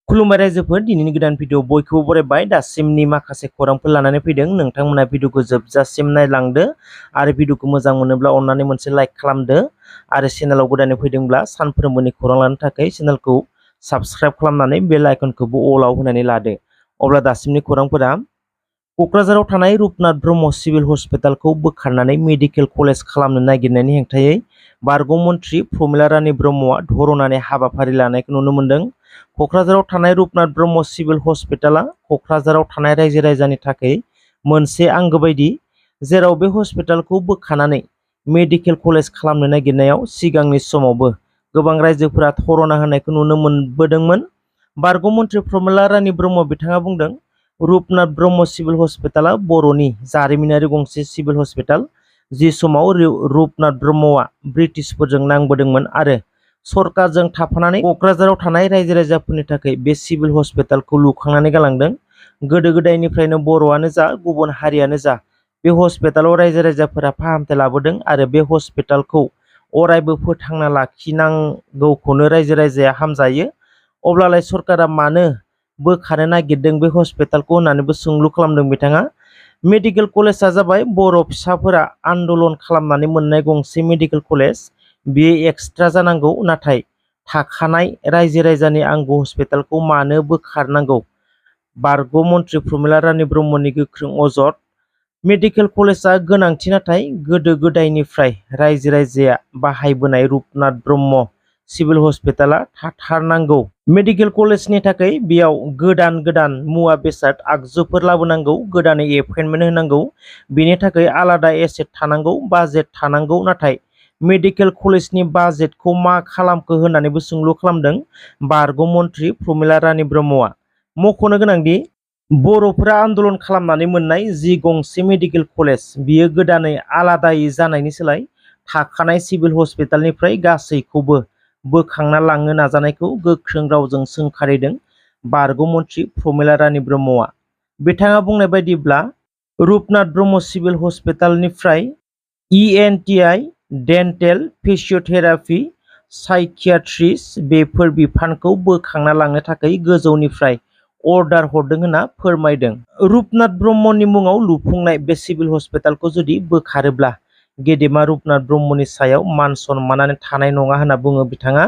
खुलुमबाय रायजोफोर, दिनैनि गोदान भिडिअ बयखौबो बरायबाय। दासिमनि माखासे खौरांफोर लानानै फैदों। नोंथांमोना भिडिअखौ जोबजासिम नायलांदो आरो भिडिअखौ मोजां मोनोब्ला अननानै मोनसे लाइक खालामदो आरो चेनेलाव गोदानै फैदोंब्ला सानफ्रोमबोनि खौरां लानो थाखाय चेनेलखौ साबस्क्राइब खालामनानै बेल आइकनखौबो अलाव होनानै लादो। अब्ला दासिमनि खौरांफोरा क'क्राझाराव थानाय रुपनाथ ब्रह्म सिभिल हस्पिटालखौ बोखारनानै मेडिकेल कलेज खालामनो नागिरनायनि हेंथायै बारग' मन्थ्रि प्रमिला रानी ब्रह्मआ धरनानि हाबाफारि लानायखौ नुनो मोन्दों। क'क्राझाराव थानाय रुपनाथ ब्रह्म सिभिल हस्पिटाला क'क्राझाराव थानाय रायजो राजानि थाखाय मोनसे आंगो बायदि, जेराव बे हस्पिटालखौ बोखानानै मेडिकेल कलेज खालामनो नागिरनायाव सिगांनि समावबो गोबां रायजोफोरा धरना होनायखौ नुनो मोनबोदोंमोन। बारग' मन्थ्रि प्रमिला रानी ब्रह्म बिथाङा बुंदों, रुपनाथ ब्रह्म सिभिल हस्पिटाला बर'नि जारिमिनारि गंसे सिभिल हस्पिटाल, जि समाव रुपनाथ ब्रह्मआ ब्रिटिशफोरजों नांबोदोंमोन आरो सरकारजों थाफानानै क'क्राझाराव थानाय रायजो राजाफोरनि थाखाय बे सिभिल हस्पिटालखौ लुखांनानै गालांदों। गोदो गोदायनिफ्रायनो बर'आनो जा गुबुन हारियानो जा बे हस्पिटालाव रायजो राजाफोरा फाहामथाय लाबोदों आरो बे हस्पिटालखौ अरायबो फोथांना लाखिनांगौखौनो रायजो राजाया हामजायो। अब्लालाय सरकारा मानो बोखारनो नागिरदों बे हस्पिटालखौ होननानैबो सोंलु खालामदों बिथाङा। मेडिकेल कलेजआ जाबाय बर' फिसाफोरा आन्दलन खालामनानै मोननाय गंसे मेडिकेल कलेज। बेयो एक्सट्रा जानांगौ, नाथाय थाखानाय रायजो राजानि आंगो हस्पिटालखौ मानो बोखारनांगौ? बारग' मन्थ्रि प्रमिला रानी ब्रह्मनि गोख्रों अजद। मेडिकेल कलेजआ गोनांथि, नाथाय गोदो गोदायनिफ्राय रायजो राजाया बाहायबोनाय रुपनाथ ब्रह्म सिभिल हस्पिटाला थाथारनांगौ। मेडिकेल कलेजनि थाखाय बेयाव गोदान मुवा बेसाद आगजुफोर लाबोनांगौ, गोदानै एपइन्टमेन्ट होनांगौ, बेनि थाखाय आलादा एसेट थानांगौ, बाजेट थानांगौ। नाथाय मेडिकेल कलेजनि बाजेटखौ मा खालामखो होननानैबो सोंलु खालामदों बारग' मन्थ्रि प्रमिला रानी ब्रह्मआ। मख'नो गोनांदि बर'फोरा आन्दलन खालामनानै मोननाय जि गंसे मेडिकेल कलेज, बियो गोदानै आलादायै जानायनि सोलाय थाखानाय सिभिल हस्पिटालनिफ्राय गासैखौबो बोखांना लांनो नाजानायखौ गोख्रों रावजों सोंखारिदों बारग' मन्थ्रि प्रमिला रानी ब्रह्मआ। बिथाङा बुंनाय बायदिब्ला रुपनाथ ब्रह्म सिभिल हस्पिटालनिफ्राय ENTI, डेन्टेल, फिजिअथेरापि, साइकियाट्रिस्ट बेफोर बिफानखौ बोखांना लांनो थाखाय गोजौनिफ्राय अर्डार हरदों होनना फोरमायदों। रुपनाथ ब्रह्मनि मुङाव लुफुंनाय बे सिभिल हस्पिटालखौ जुदि बोखारोब्ला गेदेमा रुपनाथ ब्रह्मनि सायाव मान सन्मानानो थानाय नङा होनना बुङो बिथाङा।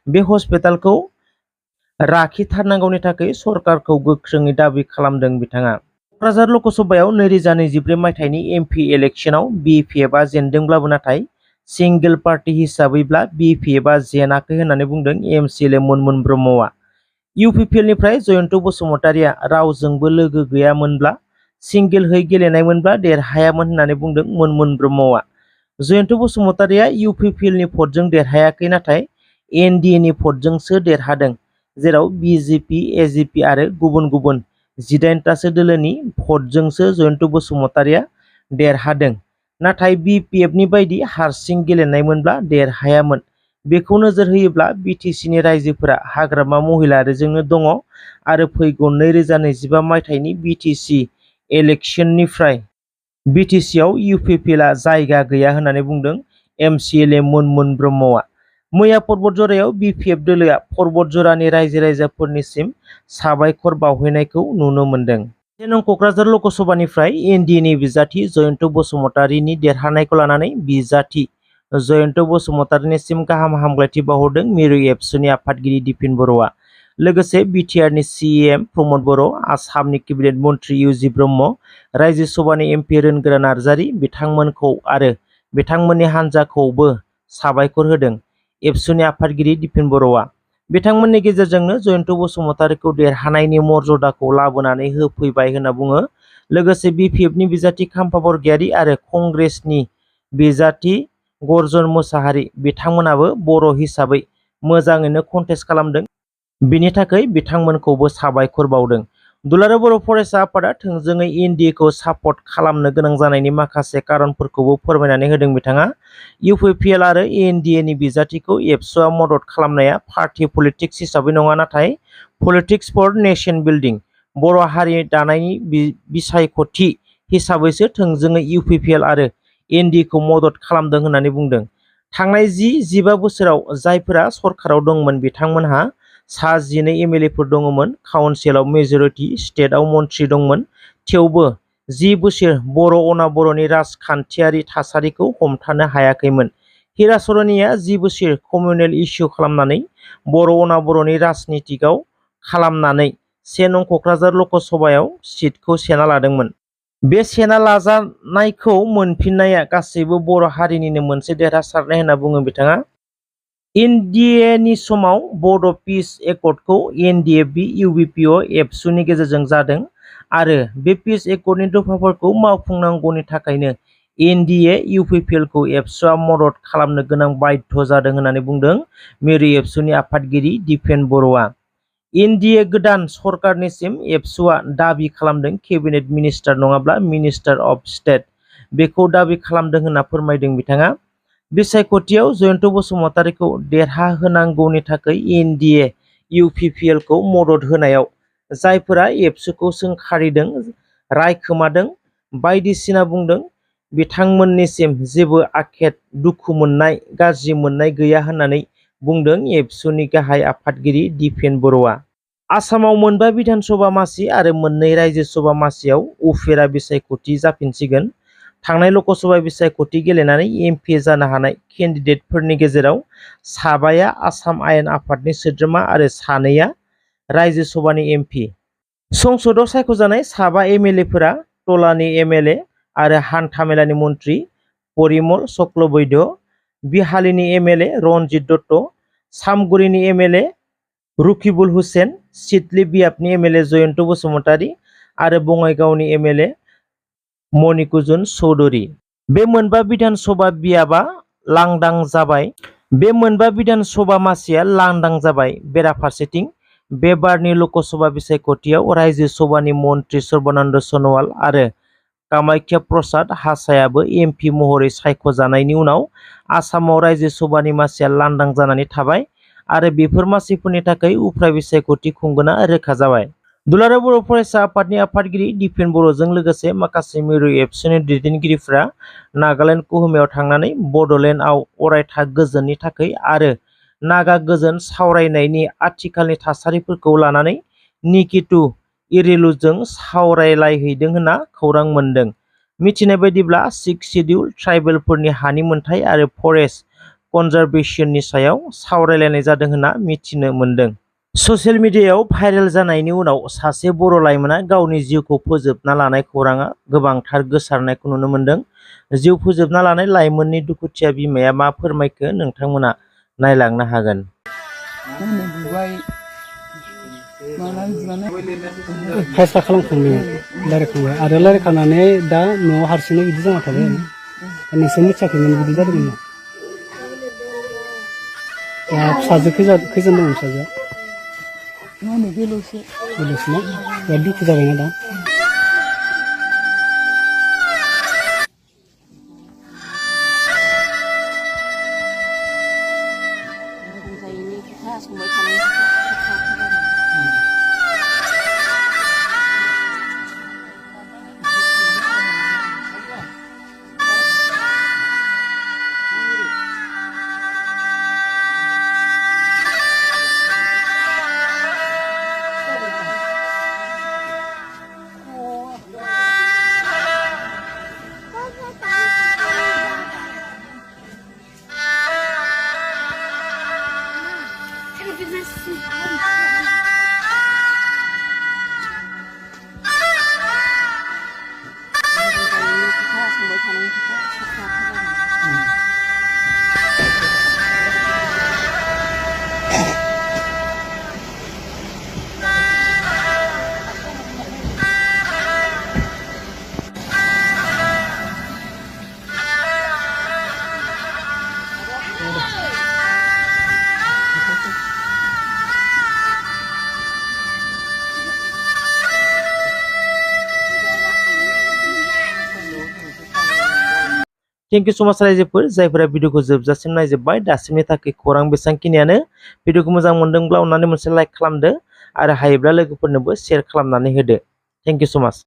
बे हस्पिटालखौ लाखिथारनांगौनि थाखाय सरकारखौ गोख्रोङै दाबि खालामदों बिथाङा। क'क्राझार लकसभायाव 2024 मायथाइनि MP इलेक्शनाव BPFआ जेनदोंब्लाबो नाथाय सिंगेल पार्टी हिसाबैब्ला BPFआ जेनाखै होननानै बुंदों MCLA मुनमुन ब्रह्मआ। UPPLनिफ्राय जयन्त बसुमतारिया रावजोंबो लोगो गैयामोनब्ला, सिंगेलहै गेलेनायमोनब्ला देरहायामोन होननानै बुंदों मुनमुन ब्रह्मआ। जयन्त बसुमतारिया UPPLनि भटजों देरहायाखै, नाथाय NDAनि भटजोंसो देरहादों, जेराव BJP, AJP आरो गुबुन 18तासो दोलोनि भटजोंसो जयन्त बसुमतारिया देरहादों। नाथाय BPFनि बायदि हारसिं गेलेनायमोनब्ला देरहायामोन। बेखौ नोजोर होयोब्ला BTCनि रायजोफोरा हाग्रामा महिलारिजोंनो दङ आरो फैगौ 2025 मायथाइनि BTC इलेक्शननिफ्राय BTCआव UPPLआ जायगा गैया होननानै बुंदों MCLA मुनमुन ब्रह्मआ। मैया पर्बतजरायाव BPF दोलोआ पर्बतजरानि रायजो राजाफोरनिसिम साबायखर बावहैनायखौ नुनो मोन्दों। नों क'क्राझार लकसभानिफ्राय NDAनि बिजाथि जयन्त बसुमतारिनि देरहानायखौ लानानै बिजाथि जयन्त बसुमतारिनिसिम गाहाम हामलायथि बावहरदों मिरु एबसुनि आफादगिरि दिपिन बर'आ। लोगोसे बिटिआरनि CM प्रमद बर', आसामनि केबिनेट मन्थ्रि UG ब्रह्म, रायजो सभानि MP रोनगोरा नार्जारि बिथांमोनखौ आरो बिथांमोननि हान्जाखौबो साबायखर होदों एबसुनि आफादगिरि दिपिन बर'आ। बिथांमोननि गेजेरजोंनो जयन्त बसुमतारिखौ देरहानायनि मर्यादाखौ लाबोनानै होफैबाय होनना बुङो। लोगोसे BPFनि बिजाथि खाम्फा बरगयारी आरो कंग्रेसनि बिजाथि गर्जन मोसाहारि बिथांमोनाबो बर' हिसाबै मोजाङैनो कन्टेस्ट खालामदों, बिनि थाखाय बिथांमोनखौबो साबायखर बावदों। दुलाराय बर' फरायसा आफादा थोंजोङै NDAखौ सापर्ट खालामनो गोनां जानायनि माखासे खारनफोरखौबो फोरमायनानै होदों बिथाङा। UPPL आरो NDAनि बिजाथिखौ एबसुआ मदद खालामनाया पार्टी पलिटिक्स हिसाबै नङा, नाथाय पलिटिक्स फर नेशन बिल्डिं, बर' हारि दानायनि बिसायख'थि हिसाबैसो थोंजोङै UPPL आरो NDAखौ मदद खालामदों होननानै बुंदों। थांनाय 10-15 बोसोराव जायफोरा सरकाराव दंमोन बिथांमोनहा सा 12 एमएलएफोर दङमोन। काउन्सिलाव मेजरिटि, स्टेटआव मन्थ्रि दंमोन। थेवबो 10 बोसोर बर' अना-बर'नि राजखान्थियारि थासारिखौ हमथानो हायाखैमोन। हिराचरनिया 10 बोसोर कमिउनेल इस्यु खालामनानै बर' अना-बर'नि राजनितिकआव खालामनानै 1 नं क'क्राझार लकसभायाव सिटखौ सेना लादोंमोन। बे सेना लाजानायखौ मोनफिननाया गासैबो बर' हारिनिनो मोनसे देरहासारनाय होनना बुङो बिथाङा। एनडिएनि समाव बड' पिस एकर्डखौ एनडिएफबि, इउबिपिअ, एबसुनि गेजेरजों जादों आरो बे पिस एकर्डनि दफाफोरखौ मावफुंनांगौनि थाखायनो एनडिए इउपिपिएलखौ एबसुआ मदद खालामनो गोनां बाध्य जादों होननानै बुंदों मिरु एबसुनि आफादगिरि दिपेन बर'आ। एनडिए गोदान सरकारनिसिम एबसुआ दाबि खालामदों केबिनेट मिनिस्टार नङाब्ला मिनिस्टार अफ स्टेट बेखौ दाबि खालामदों होनना फोरमायदों बिथाङा। बिसायख'थियाव जयन्त बसुमतारीखौ देरहाहोनांगौनि थाखाय एनडिए इउपिपिएलखौ मदद होनायाव जायफोरा एबसुखौ सोंखारिदों, रायखोमादों, बायदिसिना बुंदों बिथांमोननिसिम जेबो आखेट, दुखु मोननाय, गाज्रि मोननाय गैया होननानै बुंदों एबसुनि गाहाय आफादगिरि दिपेन बर'आ। आसामाव 4 बिधानसभा मासि आरो 2 रायजो सभा मासियाव उफेरा बिसायख'थि जाफिनसिगोन। थांनाय लकसभा बिसायख'थि गेलेनानै एमपि जानो हानाय केन्डिडेटफोरनि गेजेराव 7या आसाम आयेन आफादनि सोद्रोमा आरो 2या रायजो सभानि एमपि। संसदआव सायख'जानाय 7 एमएलएफोरा टलानि एमएलए आरो हान्थामेलानि मन्थ्रि परिमल चक्रबैद्य, बिहालिनि एमएलए रनजित दत्त, सामगुरिनि एमएलए रुकिबुल हुसेन, सिडली बियाबनि एमएलए जयन्त बसुमतारी आरो बङाइगावनि एमएलए मणिकुजुन चौधुरी। बे 4 बिधानसभा बियाबा लांदां जाबाय। बे 4 बिधानसभा मासिया लांदां जाबाय। बेराफारसेथिं बे बारनि लकसभा बिसायख'थियाव रायजो सभानि मन्थ्रि सर्बानन्द सन'वाल आरो कामाख्या प्रसाद हासायाबो एमपि महरै सायख'जानायनि उनाव आसामाव रायजो सभानि मासिया लांदां जानानै थाबाय आरो बेफोर मासिफोरनि थाखाय उफ्रा बिसायख'थि खुंगोना रोखा जाबाय। दुलाराय बर' फरायसा आफादनि आफादगिरि दिपेन बर'जों लोगोसे माखासे मिरु एबसुनि दैदेनगिरिफ्रा नागालेण्ड कुहुमायाव थांनानै बड'लेण्डआव अरायथा गोजोननि थाखाय आरो नागा गोजोन सावरायनायनि आथिखालनि थासारिफोरखौ लानानै निकितु इरिलुजों सावरायलायहैदों होनना खौरां मोन्दों। मिथिनाय बायदिब्ला 6 सिडिउल ट्राइबेलफोरनि हानि मोनथाय आरो फरेस्ट कनजारभेशननि सायाव सावरायलायनाय जादों होनना मिथिनो मोन्दों। ससियेल मिडियायाव भाइरेल जानायनि उनाव सासे बर' लाइमोना गावनि जिउखौ फोजोबना लानाय खौराङा गोबांथार गोसारनायखौ नुनो मोन्दों। जिउ फोजोबना लानाय लाइमोननि दुखुथिया बिमाया मा फोरमायखो नोंथांमोना नायलांनो हागोन। फेस्ला खालामखांदों, रायलायखांबाय आरो रायलायखांनानै दा न'आव हारसिंनो बिदि जाना थाबाय आरो नोंसोर मिथियाखैमोन बिदि जादोंमोन ना? दा फिसाजो खैजोन दं फिसाजोआ? बेल'सो ना? दा दुखु जाबायना दा? थेंक इउ सो माच रायजोफोर जायफोरा भिडिअखौ जोबजासिम नायजोब्बाय। दासिमनि थाखाय खौरां बेसांखिनियानो। भिडिअखौ मोजां मोनदोंब्ला अननानै मोनसे लाइक खालामदो आरो हायोब्ला लोगोफोरनोबो शेयार खालामनानै होदो। थेंक इउ सो माच।